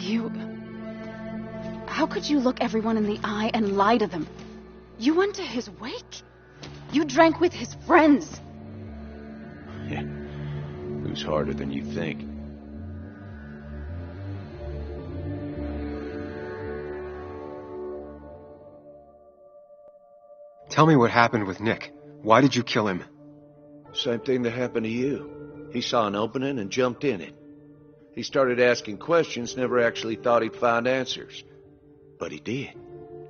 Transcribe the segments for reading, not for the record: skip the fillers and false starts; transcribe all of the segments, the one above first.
You... How could you look everyone in the eye and lie to them? You went to his wake. You drank with his friends. Yeah. Who's harder than you think? Tell me what happened with Nick. Why did you kill him? Same thing that happened to you. He saw an opening and jumped in it. He started asking questions, never actually thought he'd find answers. But he did.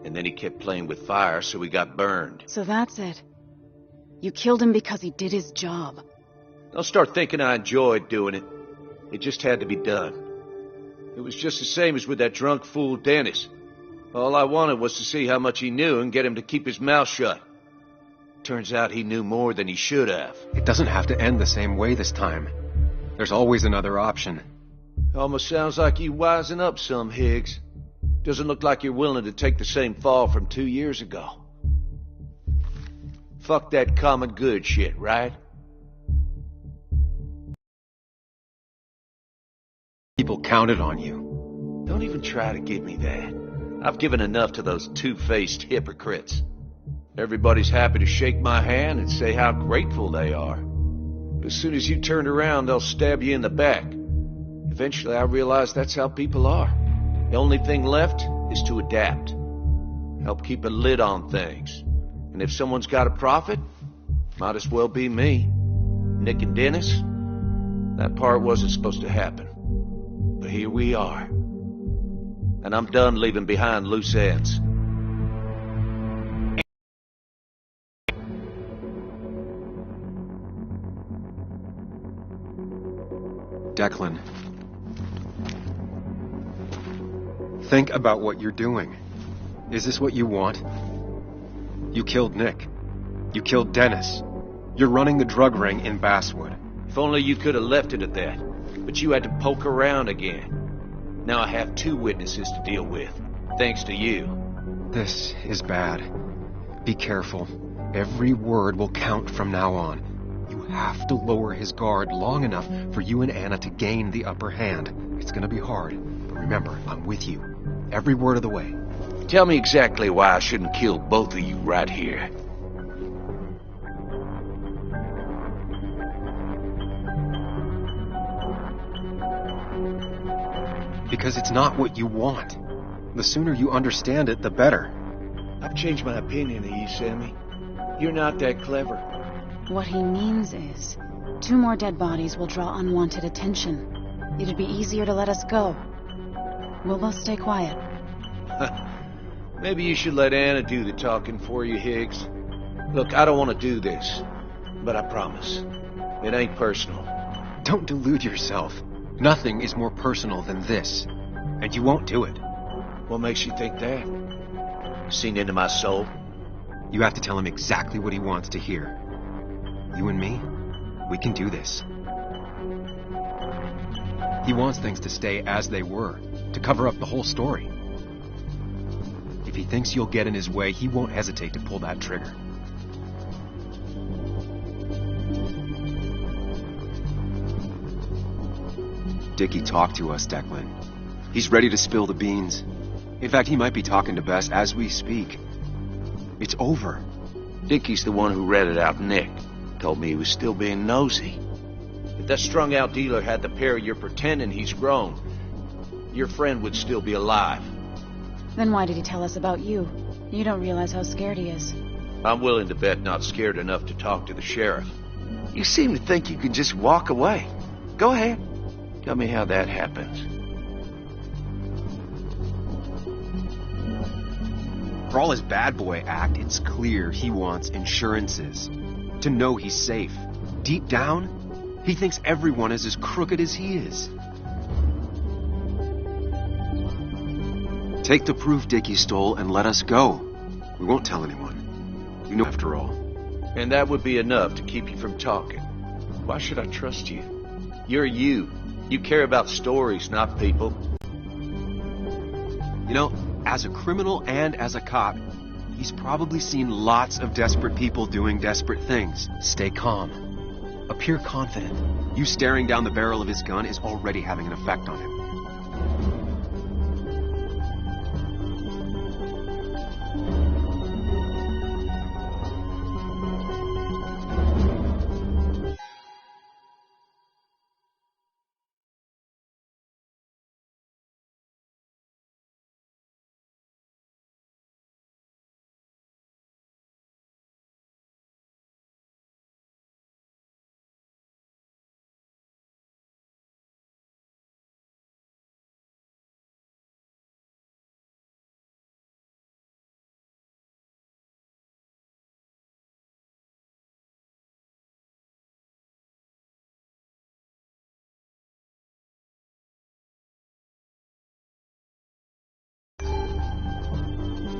And then he kept playing with fire, so he got burned. So that's it. You killed him because he did his job. Don't start thinking I enjoyed doing it. It just had to be done. It was just the same as with that drunk fool Dennis. All I wanted was to see how much he knew and get him to keep his mouth shut. Turns out he knew more than he should have. It doesn't have to end the same way this time. There's always another option. Almost sounds like you wising up some, Higgs. Doesn't look like you're willing to take the same fall from 2 years ago. Fuck that common good shit, right? People counted on you. Don't even try to give me that. I've given enough to those two-faced hypocrites. Everybody's happy to shake my hand and say how grateful they are. But as soon as you turn around, they'll stab you in the back. Eventually, I realized that's how people are. The only thing left is to adapt. Help keep a lid on things. And if someone's got a profit, might as well be me. Nick and Dennis, that part wasn't supposed to happen. But here we are. And I'm done leaving behind loose ends. Declan. Think about what you're doing. Is this what you want? You killed Nick. You killed Dennis. You're running the drug ring in Basswood. If only you could have left it at that. But you had to poke around again. Now I have 2 witnesses to deal with, thanks to you. This is bad. Be careful. Every word will count from now on. You have to lower his guard long enough for you and Anna to gain the upper hand. It's gonna be hard, but remember, I'm with you. Every word of the way. Tell me exactly why I shouldn't kill both of you right here. Because it's not what you want. The sooner you understand it, the better. I've changed my opinion of you, Sammy. You're not that clever. What he means is, 2 more dead bodies will draw unwanted attention. It'd be easier to let us go. We'll both stay quiet. Maybe you should let Anna do the talking for you, Higgs. Look, I don't want to do this, but I promise. It ain't personal. Don't delude yourself. Nothing is more personal than this. And you won't do it. What makes you think that? Seen into my soul? You have to tell him exactly what he wants to hear. You and me, we can do this. He wants things to stay as they were, to cover up the whole story. If he thinks you'll get in his way, he won't hesitate to pull that trigger. Dickie talked to us, Declan. He's ready to spill the beans. In fact, he might be talking to Bess as we speak. It's over. Dickie's the one who ratted out Nick. Told me he was still being nosy. If that strung-out dealer had the pair you're pretending he's grown, your friend would still be alive. Then why did he tell us about you? You don't realize how scared he is. I'm willing to bet not scared enough to talk to the sheriff. You seem to think you can just walk away. Go ahead. Tell me how that happens. For all his bad boy act, it's clear he wants insurances. To know he's safe. Deep down, he thinks everyone is as crooked as he is. Take the proof Dickie stole and let us go. We won't tell anyone. You know, after all. And that would be enough to keep you from talking. Why should I trust you? You're you. You care about stories, not people. You know, as a criminal and as a cop, he's probably seen lots of desperate people doing desperate things. Stay calm. Appear confident. You staring down the barrel of his gun is already having an effect on him.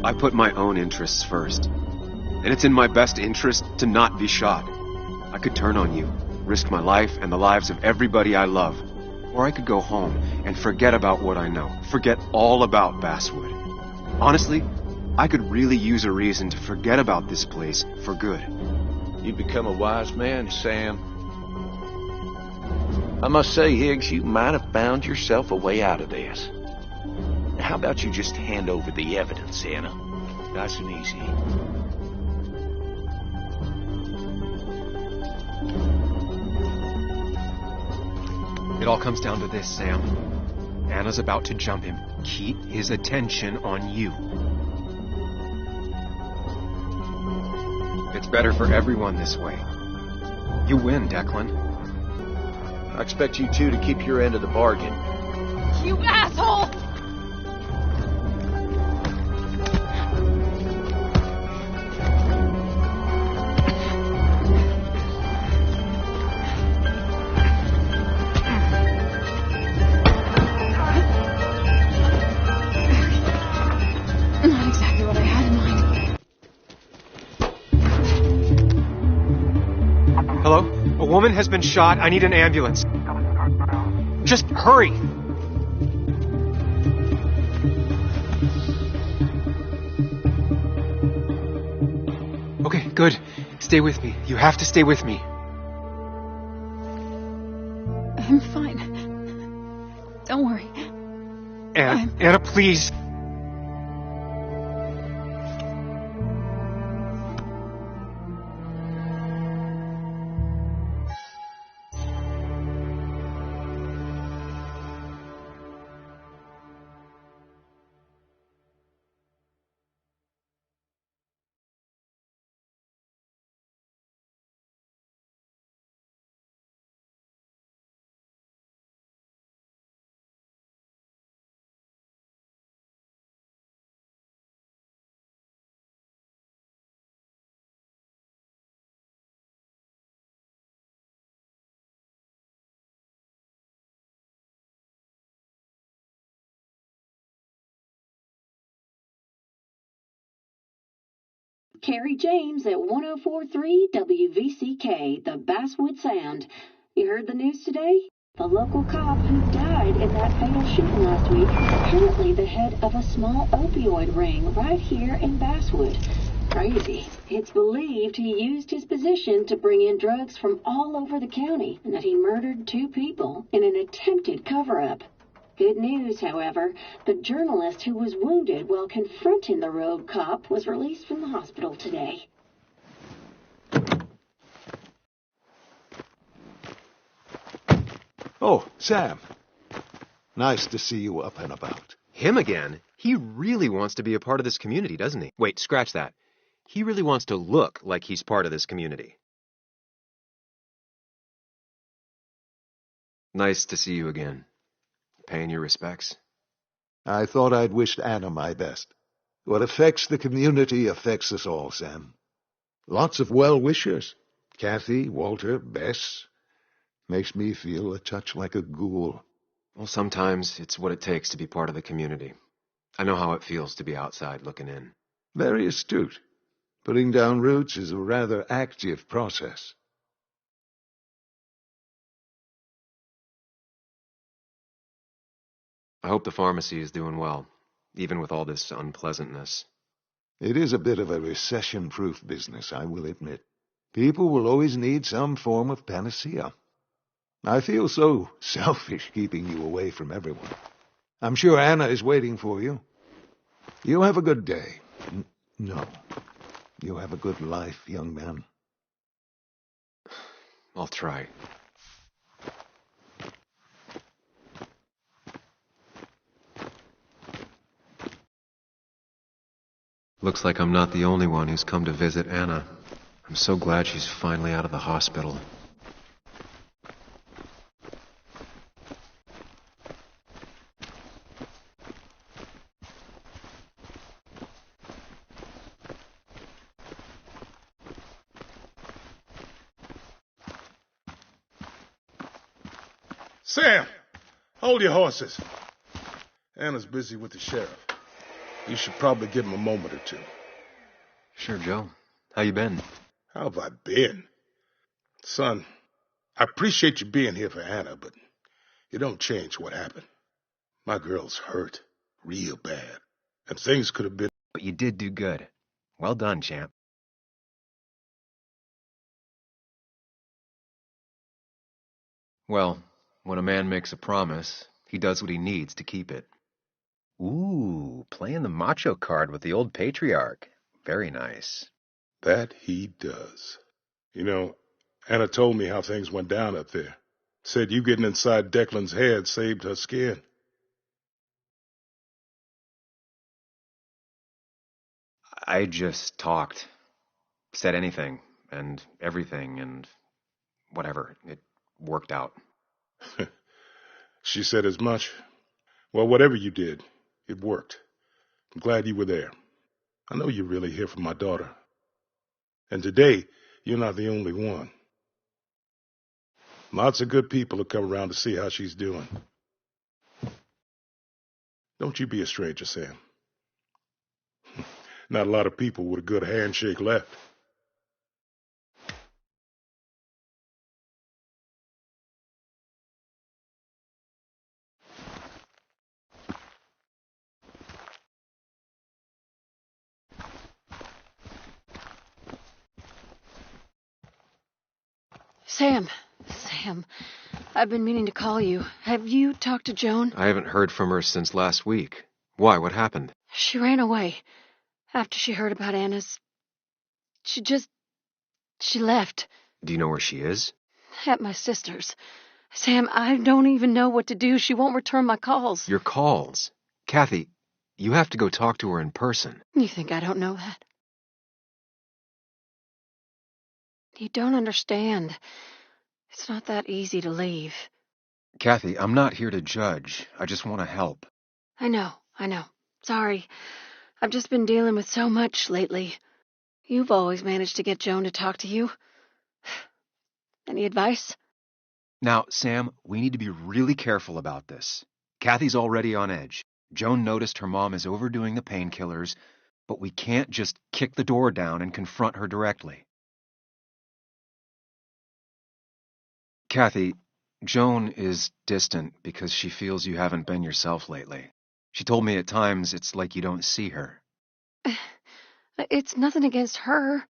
I put my own interests first. And it's in my best interest to not be shot. I could turn on you, risk my life and the lives of everybody I love. Or I could go home and forget about what I know. Forget all about Basswood. Honestly, I could really use a reason to forget about this place for good. You've become a wise man, Sam. I must say, Higgs, you might have found yourself a way out of this. How about you just hand over the evidence, Anna? Nice and easy. It all comes down to this, Sam. Anna's about to jump him. Keep his attention on you. It's better for everyone this way. You win, Declan. I expect you two to keep your end of the bargain. You asshole! Not exactly what I had in mind. Hello? A woman has been shot. I need an ambulance. Just hurry! Okay, good. Stay with me. You have to stay with me. I'm fine. Don't worry. Anna, please. Carrie James at 104.3 WVCK, the Basswood Sound. You heard the news today? The local cop who died in that fatal shooting last week is apparently the head of a small opioid ring right here in Basswood. Crazy. It's believed he used his position to bring in drugs from all over the county and that he murdered 2 people in an attempted cover-up. Good news, however, the journalist who was wounded while confronting the rogue cop was released from the hospital today. Oh, Sam. Nice to see you up and about. Him again? He really wants to be a part of this community, doesn't he? Wait, scratch that. He really wants to look like he's part of this community. Nice to see you again. Paying your respects? I thought I'd wished Anna my best. What affects the community affects us all, Sam. Lots of well-wishers. Kathy, Walter, Bess. Makes me feel a touch like a ghoul. Well, sometimes it's what it takes to be part of the community. I know how it feels to be outside looking in. Very astute. Putting down roots is a rather active process. I hope the pharmacy is doing well, even with all this unpleasantness. It is a bit of a recession-proof business, I will admit. People will always need some form of panacea. I feel so selfish keeping you away from everyone. I'm sure Anna is waiting for you. You have a good day. No. You have a good life, young man. I'll try. Looks like I'm not the only one who's come to visit Anna. I'm so glad she's finally out of the hospital. Sam, hold your horses. Anna's busy with the sheriff. You should probably give him a moment or two. Sure, Joe. How you been? How have I been? Son, I appreciate you being here for Anna, but it don't change what happened. My girl's hurt, real bad, and things could have been... But you did do good. Well done, champ. Well, when a man makes a promise, he does what he needs to keep it. Ooh, playing the macho card with the old patriarch. Very nice. That he does. You know, Anna told me how things went down up there. Said you getting inside Declan's head saved her skin. I just talked. Said anything, and everything, and whatever. It worked out. She said as much. Well, whatever you did, it worked. I'm glad you were there. I know you're really here for my daughter. And today, you're not the only one. Lots of good people have come around to see how she's doing. Don't you be a stranger, Sam. Not a lot of people with a good handshake left. Sam, I've been meaning to call you. Have you talked to Joan? I haven't heard from her since last week. Why? What happened? She ran away. After she heard about Anna's... She left. Do you know where she is? At my sister's. Sam, I don't even know what to do. She won't return my calls. Your calls? Kathy, you have to go talk to her in person. You think I don't know that? You don't understand. It's not that easy to leave. Kathy, I'm not here to judge. I just want to help. I know. Sorry. I've just been dealing with so much lately. You've always managed to get Joan to talk to you. Any advice? Now, Sam, we need to be really careful about this. Kathy's already on edge. Joan noticed her mom is overdoing the painkillers, but we can't just kick the door down and confront her directly. Kathy, Joan is distant because she feels you haven't been yourself lately. She told me at times it's like you don't see her. It's nothing against her.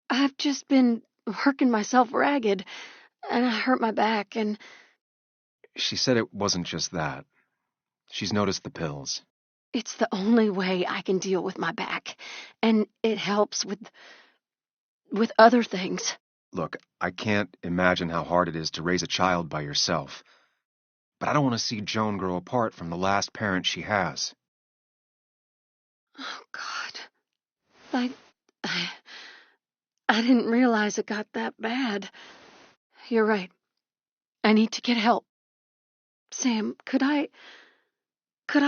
I've just been working myself ragged, and I hurt my back, and... She said it wasn't just that. She's noticed the pills. It's the only way I can deal with my back, and it helps with other things. Look, I can't imagine how hard it is to raise a child by yourself. But I don't want to see Joan grow apart from the last parent she has. Oh, God. I didn't realize it got that bad. You're right. I need to get help. Sam, could I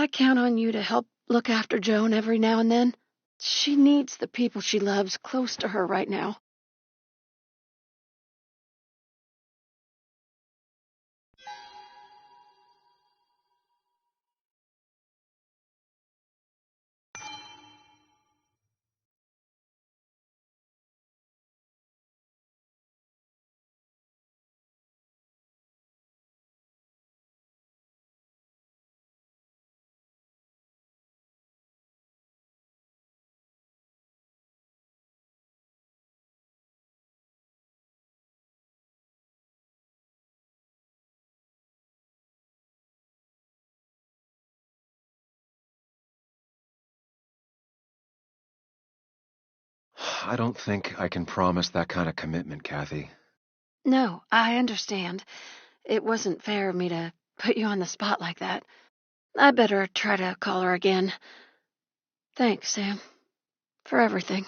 count on you to help look after Joan every now and then? She needs the people she loves close to her right now. I don't think I can promise that kind of commitment, Kathy. No, I understand. It wasn't fair of me to put you on the spot like that. I better try to call her again. Thanks, Sam, for everything.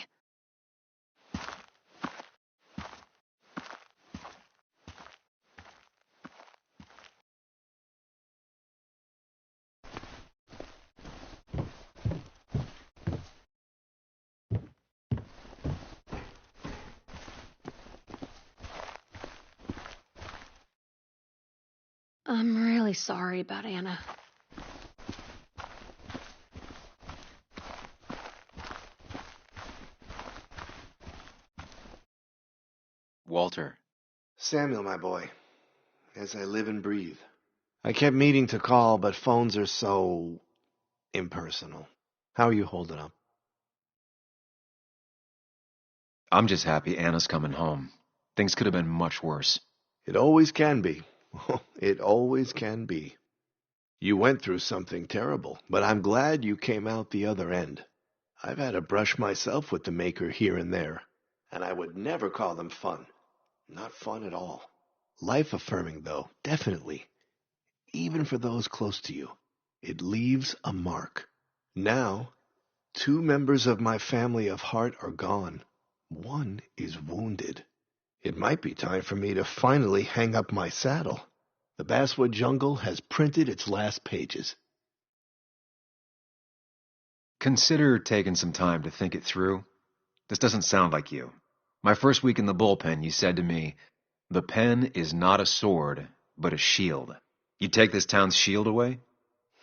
I'm really sorry about Anna. Walter. Samuel, my boy, as I live and breathe. I kept meaning to call, but phones are so impersonal. How are you holding up? I'm just happy Anna's coming home. Things could have been much worse. It always can be. It always can be. You went through something terrible, but I'm glad you came out the other end. I've had a brush myself with the Maker here and there, and I would never call them fun. Not fun at all. Life-affirming, though, definitely. Even for those close to you. It leaves a mark. Now, 2 members of my family of heart are gone. 1 is wounded. It might be time for me to finally hang up my saddle. The Basswood Jungle has printed its last pages. Consider taking some time to think it through. This doesn't sound like you. My first week in the bullpen, you said to me, "The pen is not a sword, but a shield." You take this town's shield away?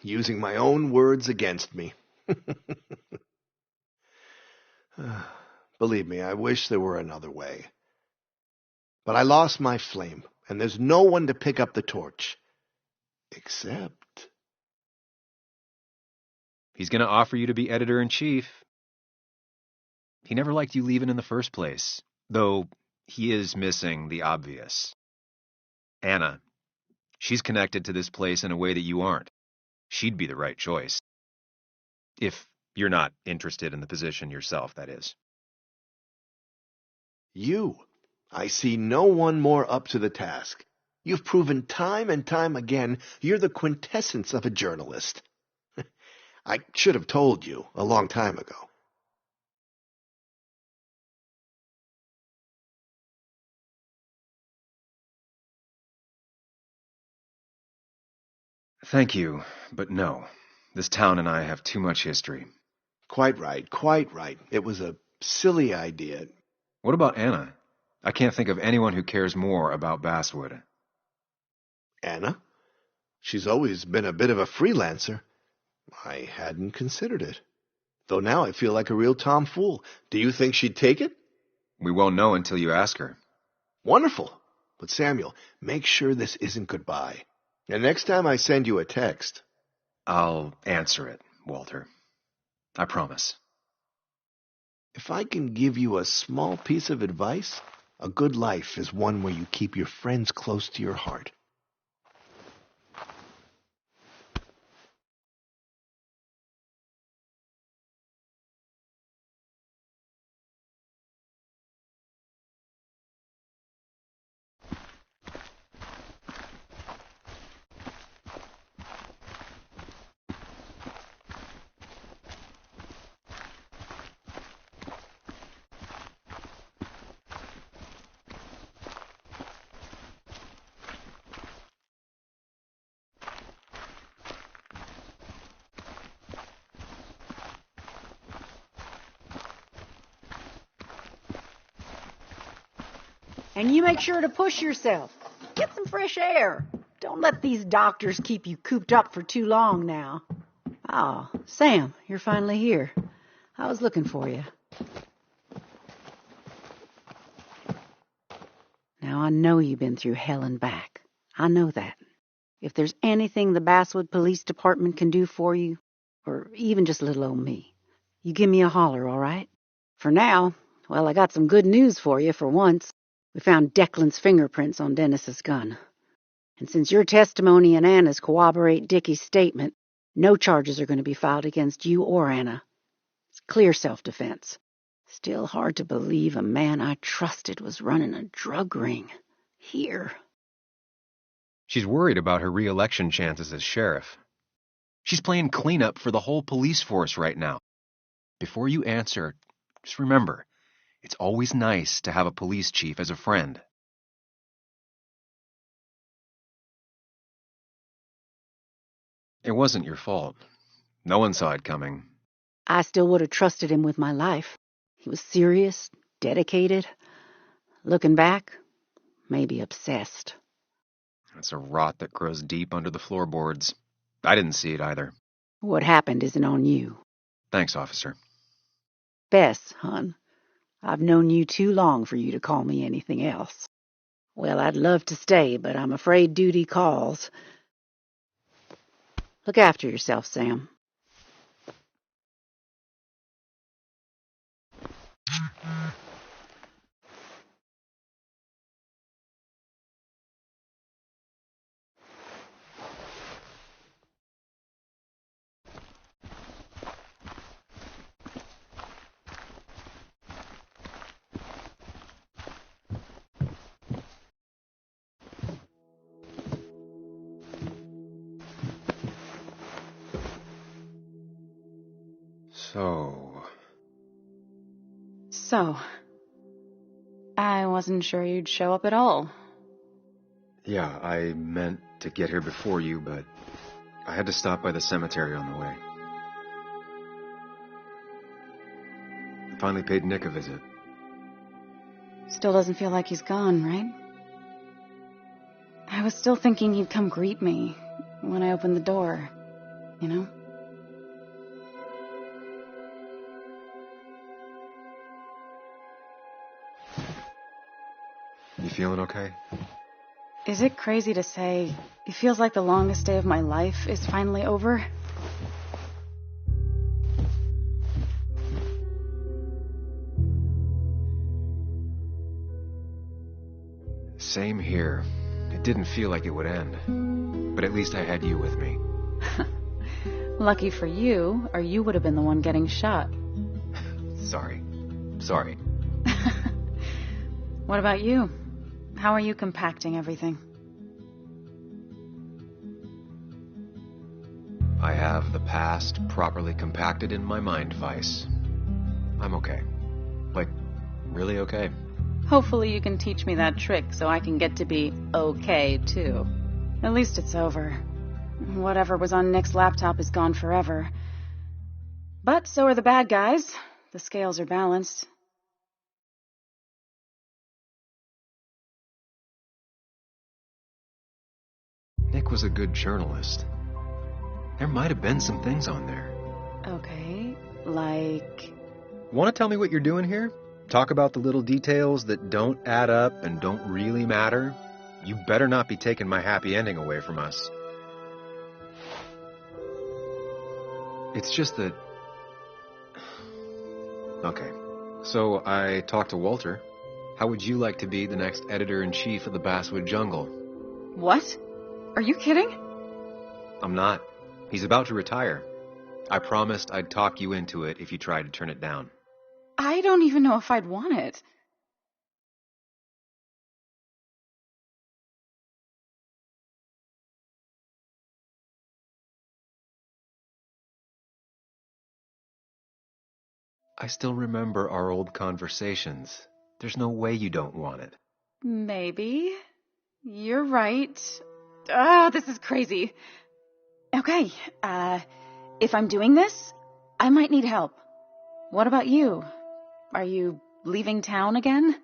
Using my own words against me. Believe me, I wish there were another way. But I lost my flame, and there's no one to pick up the torch. Except... He's going to offer you to be editor-in-chief. He never liked you leaving in the first place, though he is missing the obvious. Anna. She's connected to this place in a way that you aren't. She'd be the right choice. If you're not interested in the position yourself, that is. You. I see no one more up to the task. You've proven time and time again you're the quintessence of a journalist. I should have told you a long time ago. Thank you, but no. This town and I have too much history. Quite right, quite right. It was a silly idea. What about Anna? I can't think of anyone who cares more about Basswood. Anna? She's always been a bit of a freelancer. I hadn't considered it. Though now I feel like a real tomfool. Do you think she'd take it? We won't know until you ask her. Wonderful. But Samuel, make sure this isn't goodbye. And next time I send you a text... I'll answer it, Walter. I promise. If I can give you a small piece of advice, a good life is one where you keep your friends close to your heart. And you make sure to push yourself. Get some fresh air. Don't let these doctors keep you cooped up for too long now. Oh, Sam, you're finally here. I was looking for you. Now, I know you've been through hell and back. I know that. If there's anything the Basswood Police Department can do for you, or even just little old me, you give me a holler, all right? For now, well, I got some good news for you for once. We found Declan's fingerprints on Dennis's gun. And since your testimony and Anna's corroborate Dickie's statement, no charges are going to be filed against you or Anna. It's clear self-defense. Still hard to believe a man I trusted was running a drug ring. Here. She's worried about her re-election chances as sheriff. She's playing cleanup for the whole police force right now. Before you answer, just remember, it's always nice to have a police chief as a friend. It wasn't your fault. No one saw it coming. I still would have trusted him with my life. He was serious, dedicated. Looking back, maybe obsessed. It's a rot that grows deep under the floorboards. I didn't see it either. What happened isn't on you. Thanks, officer. Bess, hon. I've known you too long for you to call me anything else. Well, I'd love to stay, but I'm afraid duty calls. Look after yourself, Sam. So, I wasn't sure you'd show up at all. Yeah, I meant to get here before you, but I had to stop by the cemetery on the way. I finally paid Nick a visit. Still doesn't feel like he's gone, right? I was still thinking he'd come greet me when I opened the door, you know? You feeling okay? Is it crazy to say it feels like the longest day of my life is finally over? Same here. It didn't feel like it would end. But at least I had you with me. Lucky for you, or you would have been the one getting shot. Sorry. What about you? How are you compacting everything? I have the past properly compacted in my mind vice. I'm okay. Like, really okay. Hopefully you can teach me that trick so I can get to be okay, too. At least it's over. Whatever was on Nick's laptop is gone forever. But so are the bad guys. The scales are balanced. Nick was a good journalist. There might have been some things on there. Okay, like... Want to tell me what you're doing here? Talk about the little details that don't add up and don't really matter? You better not be taking my happy ending away from us. It's just that... Okay, so I talked to Walter. How would you like to be the next editor-in-chief of the Basswood Jungle? What? Are you kidding? I'm not. He's about to retire. I promised I'd talk you into it if you tried to turn it down. I don't even know if I'd want it. I still remember our old conversations. There's no way you don't want it. Maybe. You're right. Oh, this is crazy. Okay, if I'm doing this, I might need help. What about you? Are you leaving town again?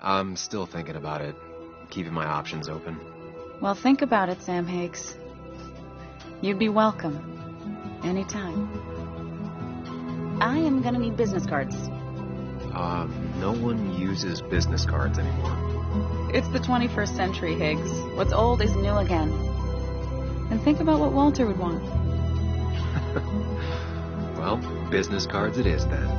I'm still thinking about it, keeping my options open. Well, think about it, Sam Higgs. You'd be welcome. Anytime. I am gonna need business cards. No one uses business cards anymore. It's the 21st century, Higgs. What's old is new again. And think about what Walter would want. Well, business cards it is then.